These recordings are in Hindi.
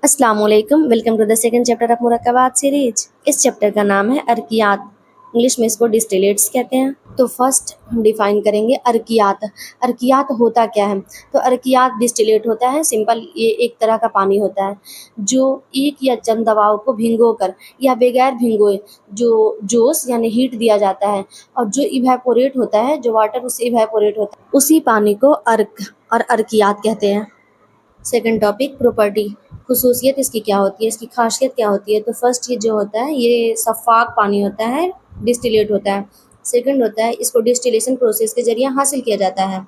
अस्सलामुअलैकुम, welcome to the second chapter of मुरक्कबात सीरीज। इस चैप्टर का नाम है अर्कियात। इंग्लिश में इसको डिस्टिलेट्स कहते हैं। तो फर्स्ट हम डिफाइन करेंगे अर्कियात। अर्कियात होता क्या है? तो अर्कियात डिस्टिलेट होता है, सिंपल ये एक तरह का पानी होता है जो एक या चंद दवाओं को भिगोकर या बगैर भिगोए जो जोश यानी हीट दिया जाता है और जो इवेपोरेट होता है, जो वाटर उससे इवेपोरेट होता है, उसी पानी को अर्क और अर्कियात कहते हैं। Second topic property. खुसूसियत इसकी क्या होती है, इसकी खासियत क्या होती है? तो फर्स्ट ये जो होता है ये शफ़ाफ़ पानी होता है, डिस्टिलेट होता है। सेकंड होता है इसको डिस्टिलेशन प्रोसेस के ज़रिए हासिल किया जाता है।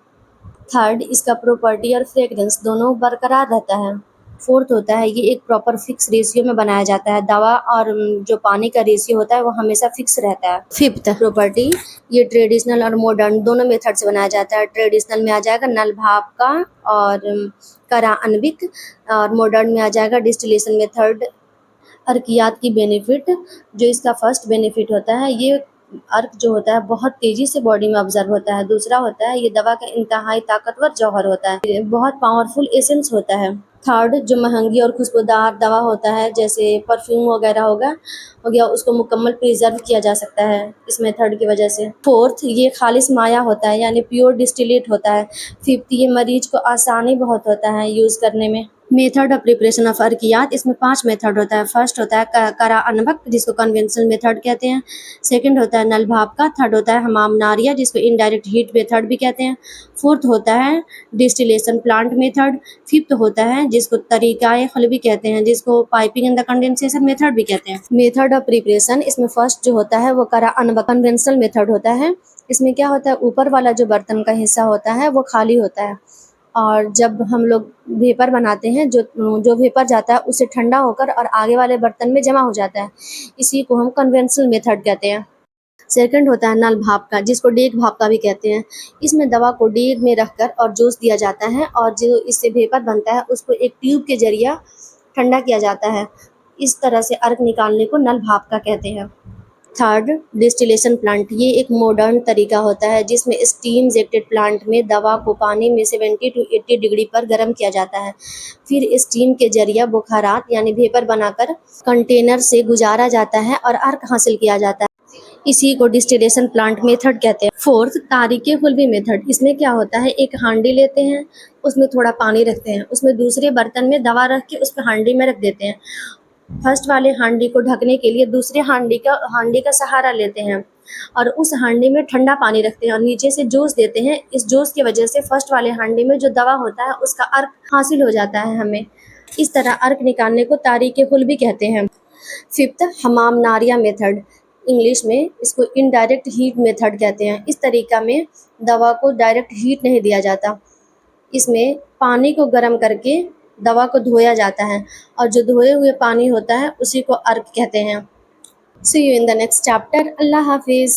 थर्ड इसका प्रॉपर्टी और फ्रेगरेंस दोनों बरकरार रहता है। फोर्थ होता है ये एक प्रॉपर फिक्स रेशियो में बनाया जाता है। दवा और जो पानी का रेशियो होता है वो हमेशा फिक्स रहता है। फिफ्थ प्रॉपर्टी ये ट्रेडिशनल और मॉडर्न दोनों मेथड से बनाया जाता है। ट्रेडिशनल में आ जाएगा नल भाप का और करा अनविक, और मॉडर्न में आ जाएगा डिस्टिलेशन मेथड। अर्कियात की बेनिफिट, जो इसका फर्स्ट बेनिफिट होता है ये अर्क जो होता है बहुत तेज़ी से बॉडी में ऑब्जर्व होता है। दूसरा होता है ये दवा का इंतहाई ताकतवर जौहर होता है, ये बहुत पावरफुल एसेंस होता है। थर्ड जो महंगी और खुशबूदार दवा होता है जैसे परफ्यूम वगैरह हो गया, उसको मुकम्मल प्रिजर्व किया जा सकता है इस मेथड की वजह से। फोर्थ ये खालिस माया होता है यानी प्योर डिस्टिलेट होता है। फिफ्थ ये मरीज को आसानी बहुत होता है यूज़ करने में। मेथड ऑफ प्रिपरेशन ऑफ अर्कियात, इसमें 5 मेथड होता है। फर्स्ट होता है करा अनवक जिसको कन्वेंशनल मेथड कहते हैं। सेकंड होता है नल भाप का। थर्ड होता है हमाम नारिया जिसको इनडायरेक्ट हीट मेथड भी कहते हैं। फोर्थ होता है डिस्टिलेशन प्लांट मेथड। फिफ्थ होता है जिसको तरीकाए खलबी कहते हैं, जिसको piping and the condensation method भी कहते हैं। मेथड ऑफ प्रिपरेशन, इसमें फर्स्ट जो होता है वो करा अनवक कन्वेंशनल मेथड होता है। इसमें क्या होता है ऊपर वाला जो बर्तन का हिस्सा होता है वो खाली होता है और जब हम लोग वेपर बनाते हैं जो वेपर जाता है उससे ठंडा होकर और आगे वाले बर्तन में जमा हो जाता है, इसी को हम कन्वेंशनल मेथड कहते हैं। सेकंड होता है नल भाप का जिसको डेग भाप का भी कहते हैं। इसमें दवा को डेग में रखकर और जोश दिया जाता है और जो इससे वेपर बनता है उसको एक ट्यूब के जरिए ठंडा किया जाता है। इस तरह से अर्क निकालने को नल भाप का कहते हैं। थर्ड डिस्टिलेशन प्लांट, ये एक मॉडर्न तरीका होता है जिसमें स्टीम इंजेक्टेड प्लांट में दवा को पानी में 70 to 80 डिग्री पर गर्म किया जाता है, फिर स्टीम के जरिए बुखारात यानी वेपर बनाकर कंटेनर से गुजारा जाता है और अर्क हासिल किया जाता है, इसी को डिस्टिलेशन प्लांट मेथड कहते हैं। फोर्थ तारीके खुलवी मेथड, इसमें क्या होता है एक हांडी लेते हैं, उसमें थोड़ा पानी रखते हैं, उसमें दूसरे बर्तन में दवा रख के उसको हांडी में रख देते हैं। फर्स्ट वाले हांडी को ढकने के लिए दूसरे हांडी का सहारा लेते हैं और उस हांडी में ठंडा पानी रखते हैं और नीचे से जोश देते हैं। इस जोश की वजह से फर्स्ट वाले हांडी में जो दवा होता है उसका अर्क हासिल हो जाता है हमें। इस तरह अर्क निकालने को तारीके खुल भी कहते हैं। फिफ्थ हमाम नारिया मेथड, इंग्लिश में इसको इनडायरेक्ट हीट मेथड कहते हैं। इस तरीका में दवा को डायरेक्ट हीट नहीं दिया जाता, इसमें पानी को गर्म करके दवा को धोया जाता है और जो धोए हुए पानी होता है उसी को अर्क कहते हैं। See you in the next chapter. अल्लाह हाफिज़।